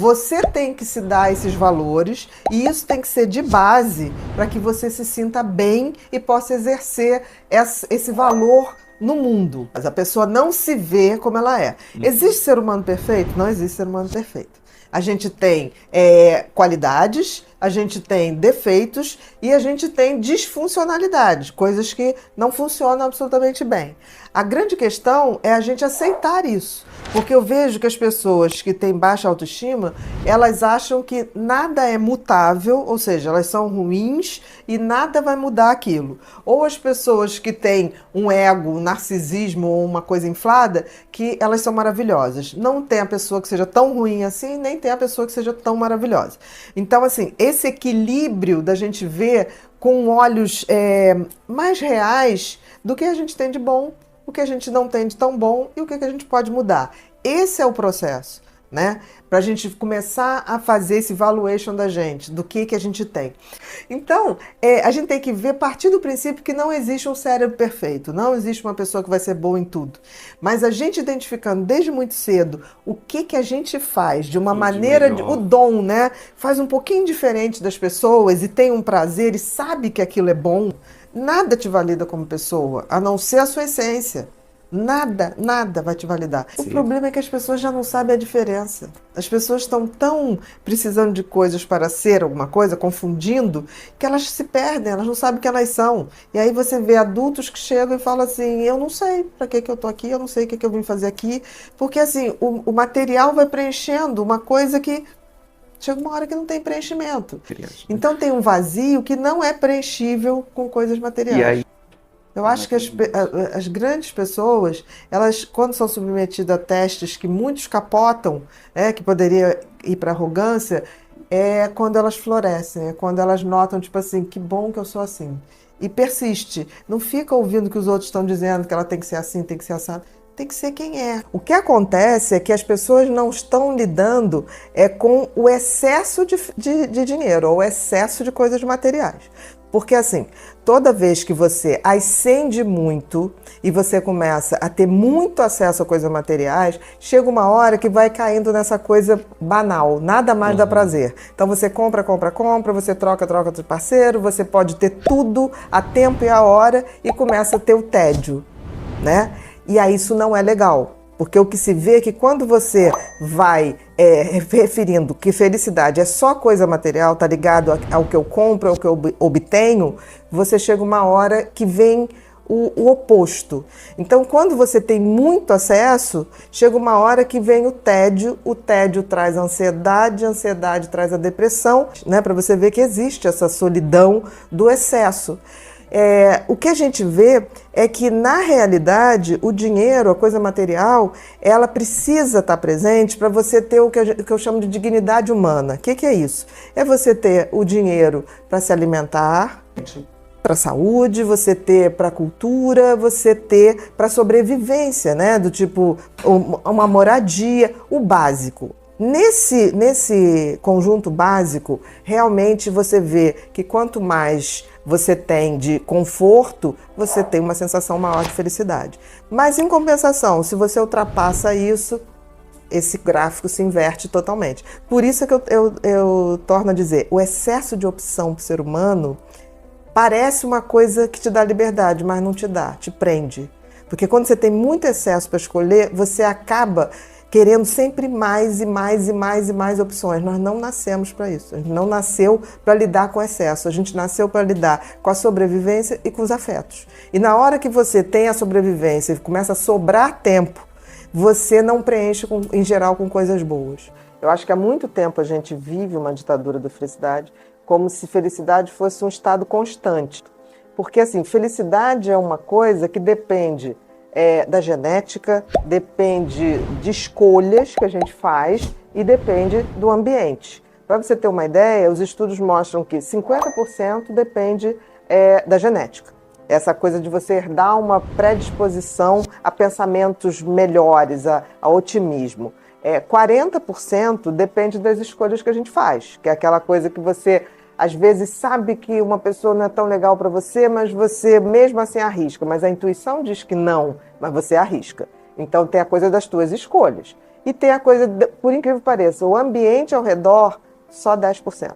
Você tem que se dar esses valores e isso tem que ser de base para que você se sinta bem e possa exercer esse valor no mundo. Mas a pessoa não se vê como ela é. Existe ser humano perfeito? Não existe ser humano perfeito. A gente tem qualidades, a gente tem defeitos e a gente tem disfuncionalidades, coisas que não funcionam absolutamente bem. A grande questão é a gente aceitar isso, porque eu vejo que as pessoas que têm baixa autoestima, elas acham que nada é mutável, ou seja, elas são ruins e nada vai mudar aquilo. Ou as pessoas que têm um ego, um narcisismo ou uma coisa inflada, que elas são maravilhosas. Não tem a pessoa que seja tão ruim assim, nem tem a pessoa que seja tão maravilhosa. Então, assim, esse equilíbrio da gente ver com olhos mais reais do que a gente tem de bom, o que a gente não tem de tão bom e o que a gente pode mudar. Esse é o processo, né? Para a gente começar a fazer esse valuation da gente, do que a gente tem. Então, a gente tem que ver, partir do princípio que não existe um cérebro perfeito, não existe uma pessoa que vai ser boa em tudo. Mas a gente identificando desde muito cedo o que a gente faz de uma maneira, o dom, né? Faz um pouquinho diferente das pessoas e tem um prazer e sabe que aquilo é bom, nada te valida como pessoa, a não ser a sua essência. Nada vai te validar. Sim. O problema é que as pessoas já não sabem a diferença. As pessoas estão tão precisando de coisas para ser alguma coisa, confundindo, que elas se perdem, elas não sabem o que elas são. E aí você vê adultos que chegam e falam assim, eu não sei para que eu tô aqui, eu não sei o que eu vim fazer aqui, porque assim, o material vai preenchendo uma coisa que chega uma hora que não tem preenchimento. Então tem um vazio que não é preenchível com coisas materiais. E aí? Eu acho que as grandes pessoas, elas, quando são submetidas a testes que muitos capotam, que poderia ir para arrogância, é quando elas florescem, é quando elas notam, tipo assim, que bom que eu sou assim. E persiste. Não fica ouvindo que os outros estão dizendo que ela tem que ser assim, tem que ser assado. Tem que ser quem é. O que acontece é que as pessoas não estão lidando com o excesso de dinheiro ou o excesso de coisas materiais. Porque assim, toda vez que você ascende muito e você começa a ter muito acesso a coisas materiais, chega uma hora que vai caindo nessa coisa banal, nada mais dá prazer. Então você compra, você troca de parceiro, você pode ter tudo a tempo e a hora e começa a ter o tédio, né? E aí isso não é legal. Porque o que se vê é que quando você vai referindo que felicidade é só coisa material, tá ligado ao que eu compro, ao que eu obtenho, você chega uma hora que vem o oposto. Então, quando você tem muito acesso, chega uma hora que vem o tédio traz a ansiedade traz a depressão, né? Para você ver que existe essa solidão do excesso. O que a gente vê é que, na realidade, o dinheiro, a coisa material, ela precisa estar presente para você ter o que eu chamo de dignidade humana. O que é isso? É você ter o dinheiro para se alimentar, para a saúde, você ter para a cultura, você ter para a sobrevivência, né? Do tipo, uma moradia, o básico. Nesse conjunto básico, realmente você vê que quanto mais você tem de conforto, você tem uma sensação maior de felicidade. Mas, em compensação, se você ultrapassa isso, esse gráfico se inverte totalmente. Por isso é que eu torno a dizer, o excesso de opção para o ser humano parece uma coisa que te dá liberdade, mas não te dá, te prende. Porque quando você tem muito excesso para escolher, você acaba querendo sempre mais e mais opções. Nós não nascemos para isso. A gente não nasceu para lidar com excesso. A gente nasceu para lidar com a sobrevivência e com os afetos. E na hora que você tem a sobrevivência e começa a sobrar tempo, você não preenche, em geral, com coisas boas. Eu acho que há muito tempo a gente vive uma ditadura da felicidade como se felicidade fosse um estado constante. Porque, assim, felicidade é uma coisa que depende da genética, depende de escolhas que a gente faz e depende do ambiente. Para você ter uma ideia, os estudos mostram que 50% depende da genética. Essa coisa de você herdar uma predisposição a pensamentos melhores, a otimismo. 40% depende das escolhas que a gente faz, que é aquela coisa que você às vezes sabe que uma pessoa não é tão legal para você, mas você mesmo assim arrisca. Mas a intuição diz que não, mas você arrisca. Então tem a coisa das tuas escolhas. E tem a coisa, por incrível que pareça, o ambiente ao redor, só 10%.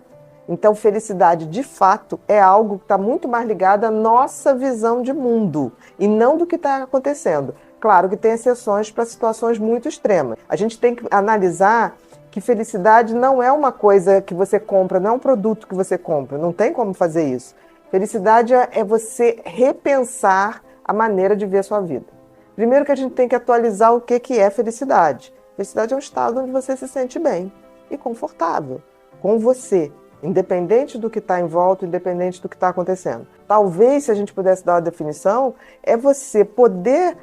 Então felicidade, de fato, é algo que está muito mais ligado à nossa visão de mundo e não do que está acontecendo. Claro que tem exceções para situações muito extremas. A gente tem que analisar que felicidade não é uma coisa que você compra, não é um produto que você compra, não tem como fazer isso. Felicidade é você repensar a maneira de ver a sua vida. Primeiro que a gente tem que atualizar o que é felicidade. Felicidade é um estado onde você se sente bem e confortável com você, independente do que está em volta, independente do que está acontecendo. Talvez, se a gente pudesse dar uma definição, é você poder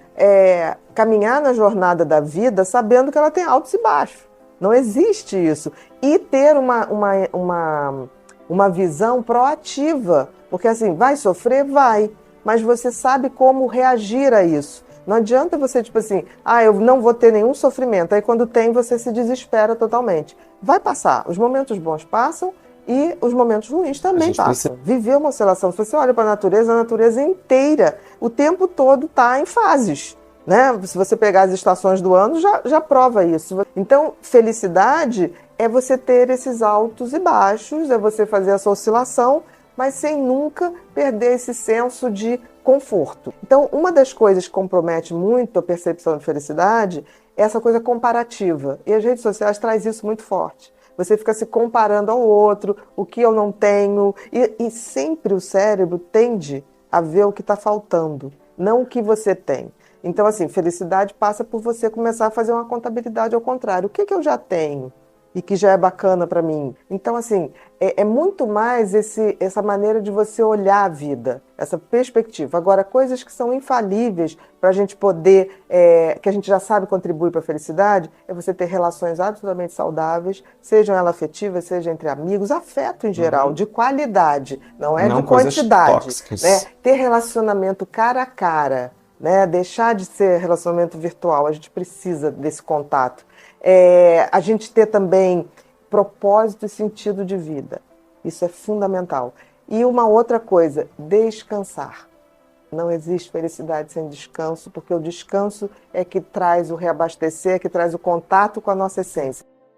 caminhar na jornada da vida sabendo que ela tem altos e baixos. Não existe isso. E ter uma visão proativa. Porque assim, vai sofrer? Vai. Mas você sabe como reagir a isso. Não adianta você, tipo assim, eu não vou ter nenhum sofrimento. Aí quando tem, você se desespera totalmente. Vai passar. Os momentos bons passam e os momentos ruins também passam. Viver uma oscilação. Se você olha para a natureza inteira, o tempo todo está em fases. Né? Se você pegar as estações do ano, já prova isso. Então, felicidade é você ter esses altos e baixos, é você fazer essa oscilação, mas sem nunca perder esse senso de conforto. Então, uma das coisas que compromete muito a percepção de felicidade é essa coisa comparativa. E as redes sociais trazem isso muito forte. Você fica se comparando ao outro, o que eu não tenho, e sempre o cérebro tende a ver o que está faltando, não o que você tem. Então, assim, felicidade passa por você começar a fazer uma contabilidade ao contrário. O que eu já tenho e que já é bacana para mim? Então, assim, é muito mais essa maneira de você olhar a vida, essa perspectiva. Agora, coisas que são infalíveis para a gente poder, que a gente já sabe contribuir para a felicidade, é você ter relações absolutamente saudáveis, sejam elas afetivas, seja entre amigos, afeto em geral, de qualidade, não é de quantidade. Né? Ter relacionamento cara a cara, né? Deixar de ser relacionamento virtual, a gente precisa desse contato. A gente ter também propósito e sentido de vida, isso é fundamental. E uma outra coisa, descansar. Não existe felicidade sem descanso, porque o descanso é que traz o reabastecer, é que traz o contato com a nossa essência.